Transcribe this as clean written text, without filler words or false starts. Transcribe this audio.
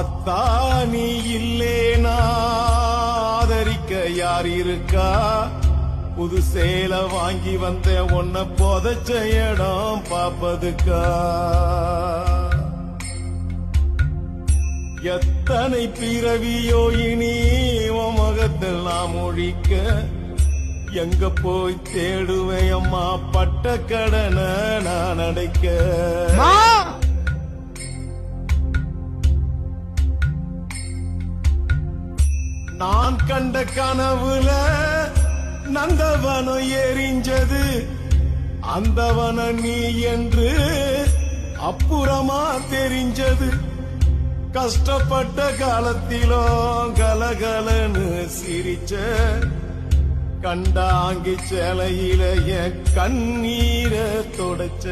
ஆத்தா நீ இல்லேனா ஆதரிக்க யார் இருக்கா? புது சேல வாங்கி வந்த உன்னை புதைச்ச இடம் பாப்பதுக்கா? எத்தனை பிறவியோ இனி உன் முகத்தில் நாம் ஒழிக்க, எங்க போய் தேடுவேன் அம்மா பட்ட கடனை நான் அடைக்க? நான் கண்ட கனவுல நந்தவனம் எரிஞ்சது, அந்தவனம் நீ என்று அப்புறமா தெரிஞ்சது. கஷ்டப்பட்ட காலத்திலும் கலகலன்னு சிரிச்ச, கண்டாங்கி சேலையில என் கண்ணீரை தொடச்ச.